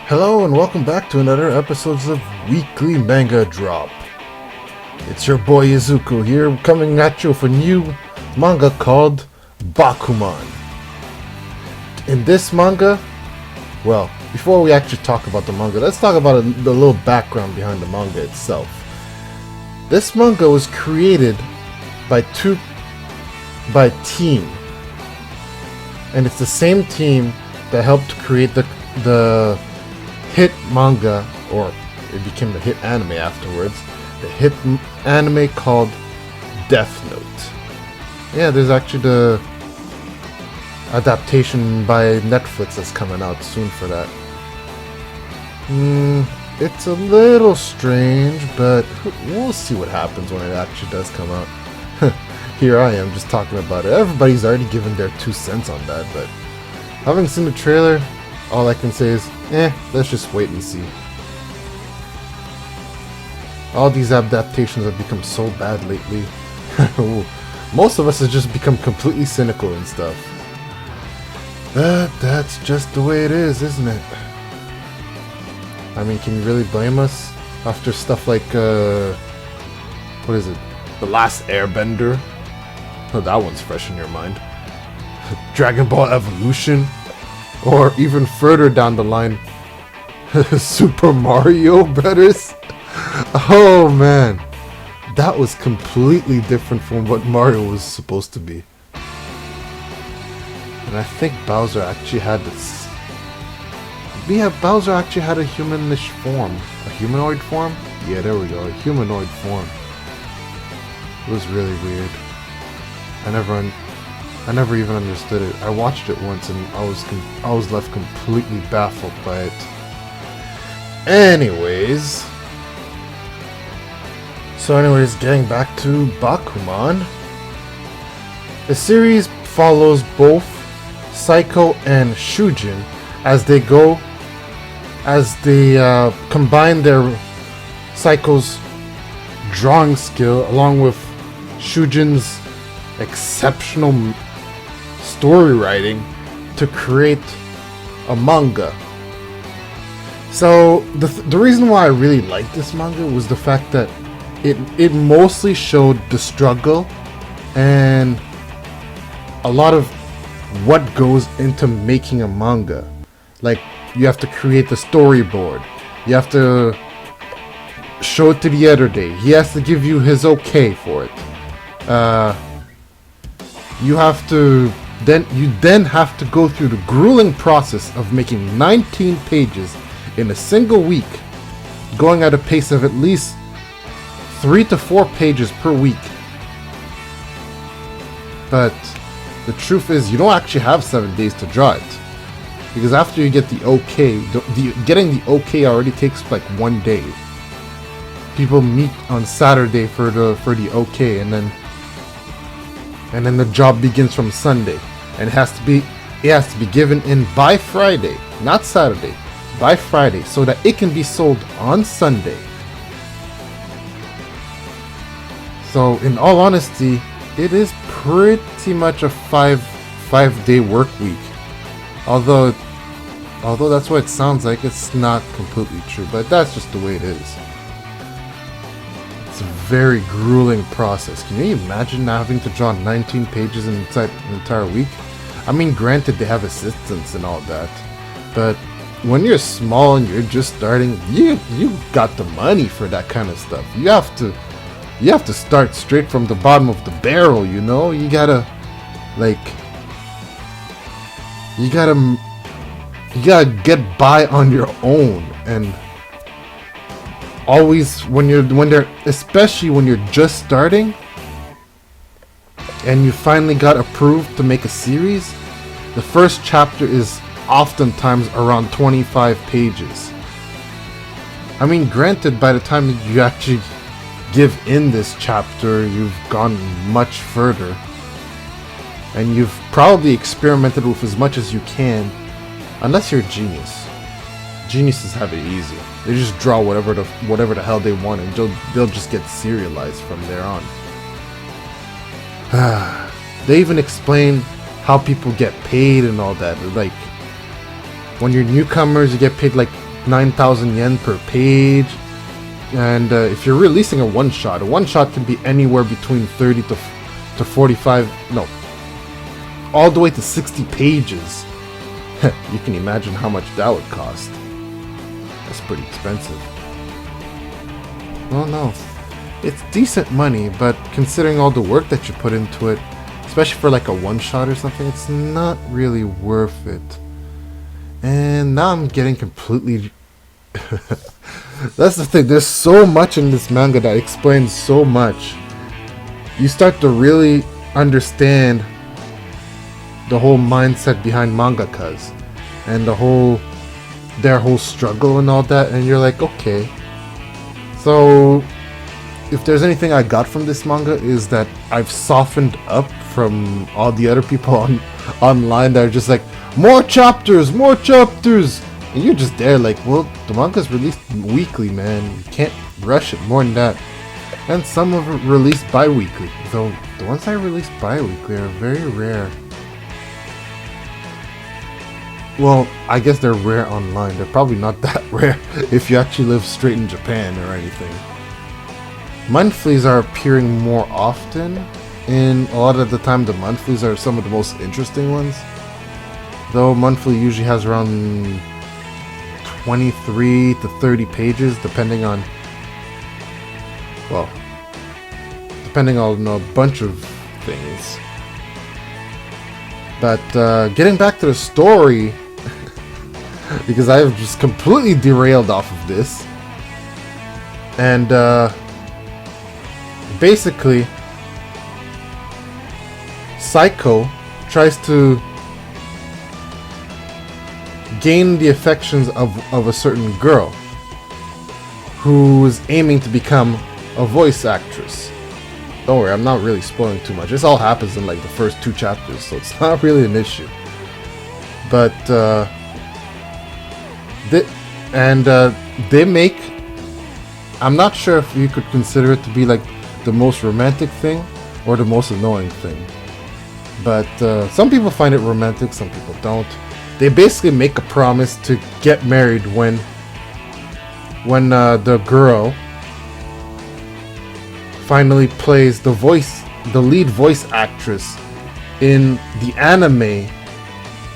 Hello and welcome back to another episode of Weekly Manga Drop. It's your boy Izuku here, coming at you with a new manga called Bakuman. In this manga, well, before we actually talk about the manga, let's talk about the little background behind the manga itself. This manga was created by team, and it's the same team that helped create the hit manga, or it became the hit anime afterwards, the hit anime called Death Note. Yeah, there's actually the adaptation by Netflix that's coming out soon for that. It's a little strange, but we'll see what happens when it actually does come out. Here I am just talking about it. Everybody's already given their 2 cents on that, but having seen the trailer, all I can say is, let's just wait and see. All these adaptations have become so bad lately. Most of us have just become completely cynical and stuff. But that's just the way it is, isn't it? I mean, can you really blame us? After stuff like, what is it? The Last Airbender? Oh, that one's fresh in your mind. Dragon Ball Evolution? Or even further down the line, Super Mario Brothers? Oh man, that was completely different from what Mario was supposed to be. And I think Bowser actually had this. Bowser actually had a humanish form. A humanoid form? Yeah, there we go, a humanoid form. It was really weird. I never even understood it. I watched it once and I was left completely baffled by it. Anyways, getting back to Bakuman. The series follows both Saiko and Shujin as they combine their Saiko's drawing skill along with Shujin's exceptional story writing to create a manga. So the reason why I really liked this manga was the fact that it mostly showed the struggle and a lot of what goes into making a manga. Like, you have to create the storyboard, you have to show it to the editor, he has to give you his okay for it. You then have to go through the grueling process of making 19 pages in a single week, going at a pace of at least 3 to 4 pages per week. But the truth is, you don't actually have 7 days to draw it, because after you get the okay, getting the okay already takes like 1 day. People meet on Saturday for the okay, and then the job begins from Sunday, and it has to be given in by Friday, not Saturday, by Friday, so that it can be sold on Sunday. So in all honesty, it is pretty much a five-day work week. Although that's what it sounds like, it's not completely true, but that's just the way it is. It's a very grueling process. Can you imagine having to draw 19 pages inside an entire week? I mean, granted, they have assistants and all that, but when you're small and you're just starting, you got the money for that kind of stuff. You have to start straight from the bottom of the barrel, you know? You gotta get by on your own, and always especially when you're just starting and you finally got approved to make a series, the first chapter is oftentimes around 25 pages. I mean, granted, by the time that you actually give in this chapter, you've gone much further, and you've probably experimented with as much as you can, unless you're a genius. Geniuses have it easy. They just draw whatever the hell they want, and they'll just get serialized from there on. They even explain how people get paid and all that. Like, when you're newcomers, you get paid like 9,000 yen per page. And if you're releasing a one-shot can be anywhere between 30 to 45, no, all the way to 60 pages. You can imagine how much that would cost. That's pretty expensive. Well, no, it's decent money, but considering all the work that you put into it, especially for like a one-shot or something, it's not really worth it. And now I'm getting completely... That's the thing, there's so much in this manga that explains so much. You start to really understand the whole mindset behind mangakas and their whole struggle and all that, and you're like, okay. So if there's anything I got from this manga is that I've softened up from all the other people online that are just like, more chapters, and you're just there like, well, the manga's released weekly, man, you can't rush it more than that. And some of it released bi-weekly, though the ones I release bi-weekly are very rare. Well, I guess they're rare online. They're probably not that rare if you actually live straight in Japan or anything. Monthlies are appearing more often, and a lot of the time the monthlies are some of the most interesting ones. Though monthly usually has around 23 to 30 pages, depending on a bunch of things. But getting back to the story, because I have just completely derailed off of this, and basically Saiko tries to gain the affections of a certain girl who is aiming to become a voice actress. Don't worry, I'm not really spoiling too much. This all happens in like the first 2 chapters, so it's not really an issue. But they make, I'm not sure if you could consider it to be like the most romantic thing or the most annoying thing. But some people find it romantic, some people don't. They basically make a promise to get married when the girl finally plays the lead voice actress in the anime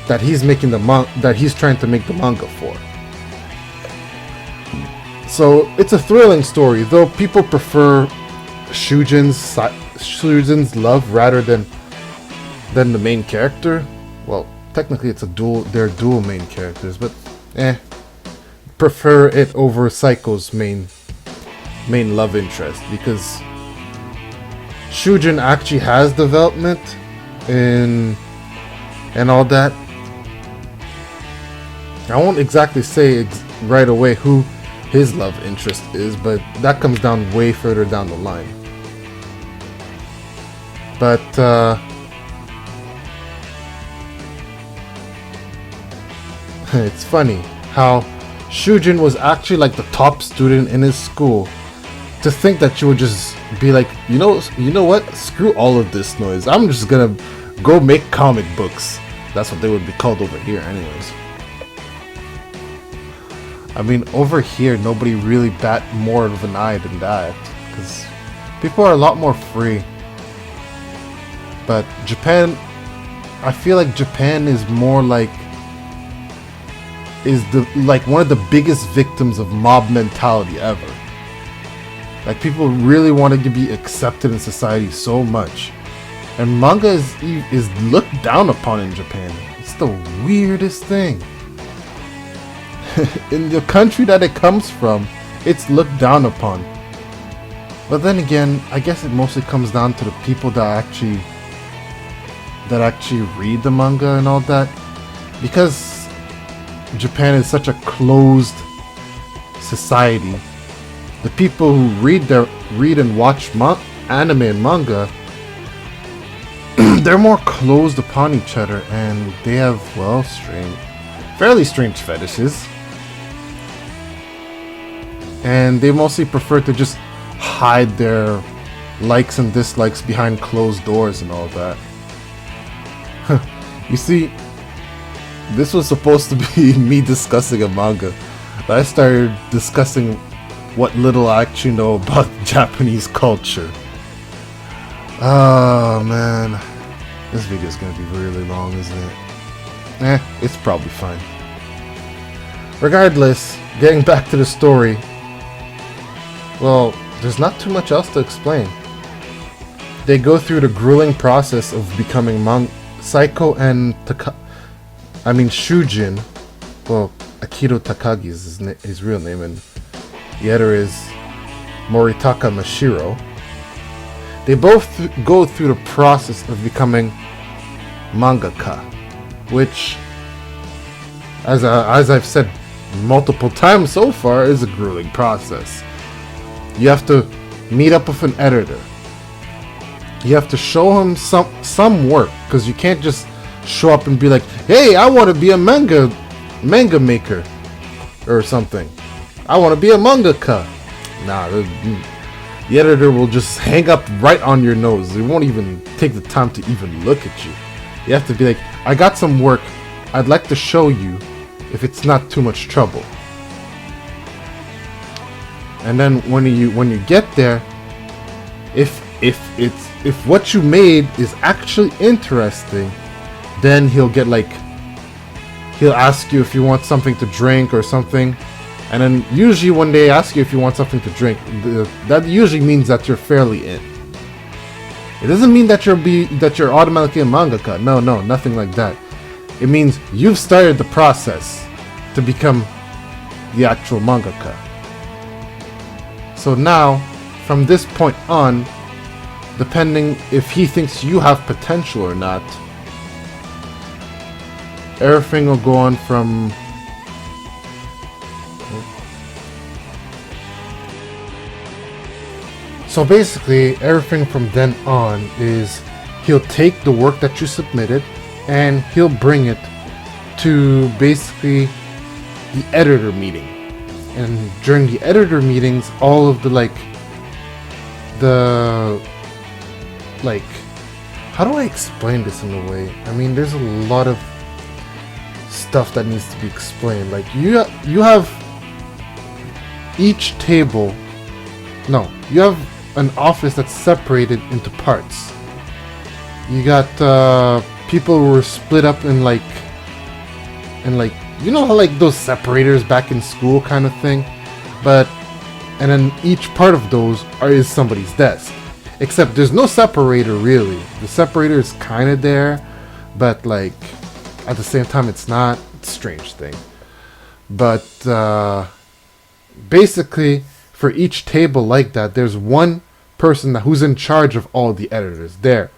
that he's trying to make the manga for. So it's a thrilling story, though people prefer Shujin's love rather than the main character. Well, technically it's they're dual main characters, but prefer it over Saiko's main love interest, because Shujin actually has development and all that. I won't exactly say right away who his love interest is, but that comes down way further down the line. But it's funny how Shujin was actually like the top student in his school. To think that you would just be like, you know what? Screw all of this noise. I'm just gonna go make comic books. That's what they would be called over here, anyways. I mean, over here, nobody really bat more of an eye than that, because people are a lot more free. But Japan, I feel like Japan is more like one of the biggest victims of mob mentality ever. Like, people really want to be accepted in society so much, and manga is looked down upon in Japan. It's the weirdest thing. In the country that it comes from, it's looked down upon. But then again, I guess it mostly comes down to the people that actually read the manga and all that, because Japan is such a closed society. The people who read and watch anime and manga, they're more closed upon each other, and they have, well, fairly strange fetishes. And they mostly prefer to just hide their likes and dislikes behind closed doors and all that. You see, this was supposed to be me discussing a manga. I started discussing what little I actually know about Japanese culture. Oh man, this video is gonna be really long, isn't it? It's probably fine. Regardless, getting back to the story, well, there's not too much else to explain. They go through the grueling process of becoming Saiko and Shujin. Well, Akito Takagi is his real name, and the other is Moritaka Mashiro. They both go through the process of becoming Mangaka, which, as I've said multiple times so far, is a grueling process. You have to meet up with an editor. You have to show him some work, because you can't just show up and be like, hey, I want to be a manga maker or something. I want to be a mangaka. Nah, the editor will just hang up right on your nose. They won't even take the time to even look at you. You have to be like, I got some work. I'd like to show you if it's not too much trouble. And then when you get there, if what you made is actually interesting, then he'll ask you if you want something to drink or something. And then usually when they ask you if you want something to drink, that usually means that you're fairly in. It doesn't mean that you're automatically a mangaka. No, nothing like that. It means you've started the process to become the actual mangaka. So now, from this point on, depending if he thinks you have potential or not, everything will go on from... So basically, everything from then on is he'll take the work that you submitted and he'll bring it to basically the editor meeting. And during the editor meetings, all of how do I explain this in a way? I mean, there's a lot of stuff that needs to be explained. Like, you have each table. No, you have an office that's separated into parts. You got people who were split up in like you know how like those separators back in school kind of thing, and then each part of those is somebody's desk. Except there's no separator really. The separator is kind of there, but like at the same time it's not. It's a strange thing. But basically, for each table like that, there's one person who's in charge of all the editors there.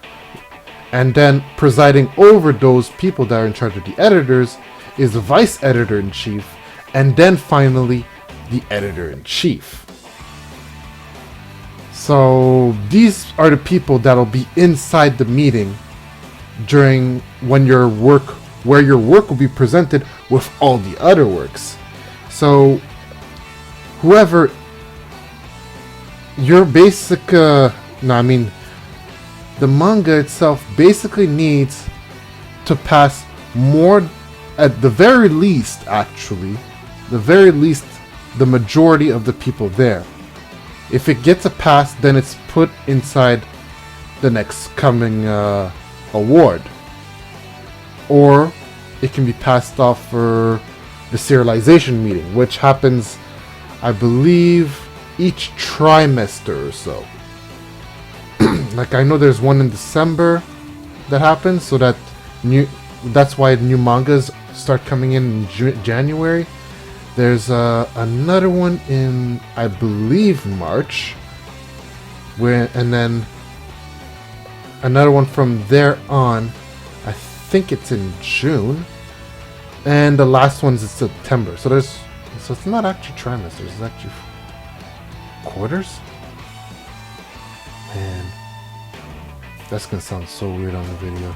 And then presiding over those people that are in charge of the editors is the vice editor-in-chief, and then finally the editor-in-chief. So these are the people that'll be inside the meeting during where your work will be presented with all the other works. So whoever your basic the manga itself basically needs to pass more, at the very least, the majority of the people there. If it gets a pass, then it's put inside the next coming award. Or it can be passed off for the serialization meeting, which happens, I believe, each trimester or so. Like, I know there's one in December that happens, so that's why new mangas start coming in January. There's another one in, I believe, March, and then another one from there on, I think it's in June, and the last one's in September. So it's not actually trimesters, it's actually quarters. Man, that's gonna sound so weird on the video.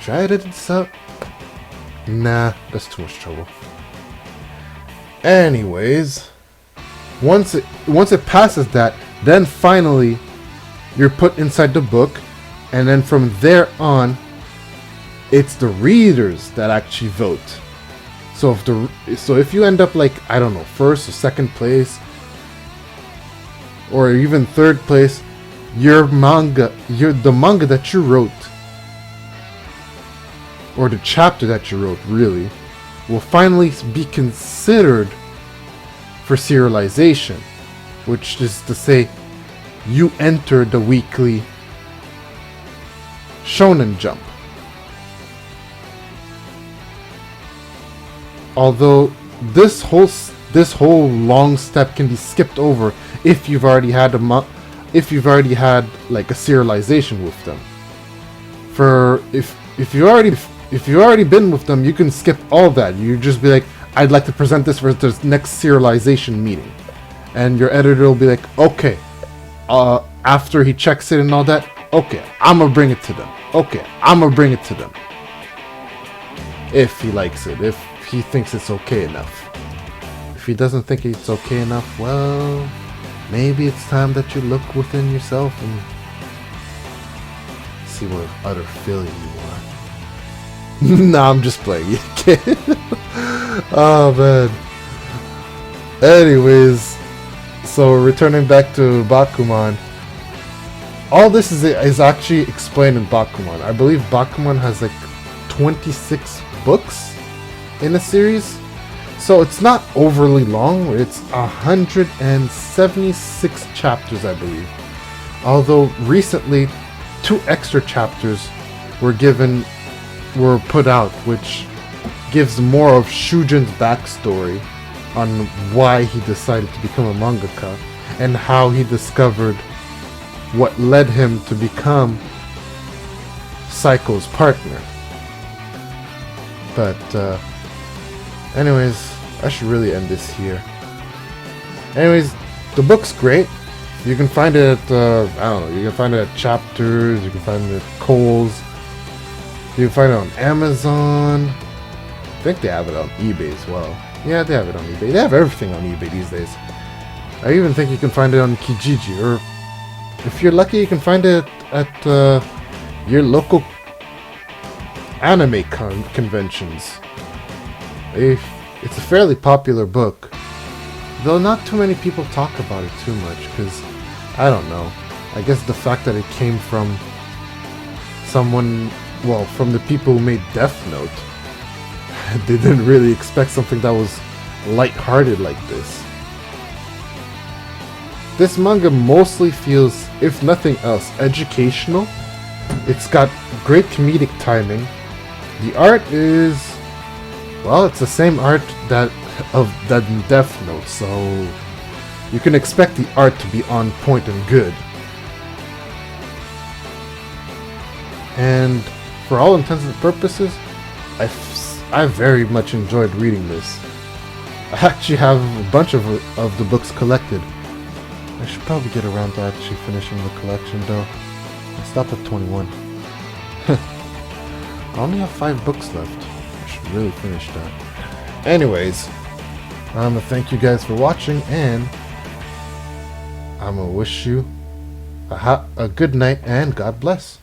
Should I edit this up? Nah, that's too much trouble. Anyways, once it passes that, then finally you're put inside the book, and then from there on, it's the readers that actually vote. So if you end up like, I don't know, first or second place, or even third place, the manga that you wrote, or the chapter that you wrote, really, will finally be considered for serialization, which is to say, you enter the weekly Shonen Jump. Although this whole long step can be skipped over if you've already had like a serialization with them. For if you already been with them, you can skip all that. You just be like, I'd like to present this for the next serialization meeting, and your editor will be like, okay, after he checks it and all that, okay, I'm gonna bring it to them. Okay, I'm gonna bring it to them. If he likes it, if he thinks it's okay enough. If he doesn't think it's okay enough, well, maybe it's time that you look within yourself and see what utter failure you are. Nah, I'm just playing you, kid. Oh man. Anyways, so returning back to Bakuman. All this is actually explained in Bakuman. I believe Bakuman has like 26 books in a series, so it's not overly long. It's 176 chapters, I believe. Although recently 2 extra chapters were put out, which gives more of Shujin's backstory on why he decided to become a mangaka and how he discovered what led him to become Saiko's partner. But anyways, I should really end this here. Anyways, the book's great. You can find it at, I don't know, you can find it at Chapters, you can find it at Kohl's, you can find it on Amazon. I think they have it on eBay as well. Yeah, they have it on eBay. They have everything on eBay these days. I even think you can find it on Kijiji, or if you're lucky, you can find it at your local anime conventions. It's a fairly popular book, though not too many people talk about it too much, because, I don't know, I guess the fact that it came from someone, well, from the people who made Death Note, they didn't really expect something that was lighthearted like this. This manga mostly feels, if nothing else, educational. It's got great comedic timing. The art is, well, it's the same art that in Death Note, so you can expect the art to be on point and good. And for all intents and purposes, I very much enjoyed reading this. I actually have a bunch of the books collected. I should probably get around to actually finishing the collection, though. I stopped at 21. I only have 5 books left. I should really finish that. Anyways, I'm gonna thank you guys for watching, and I'm gonna wish you a good night and God bless.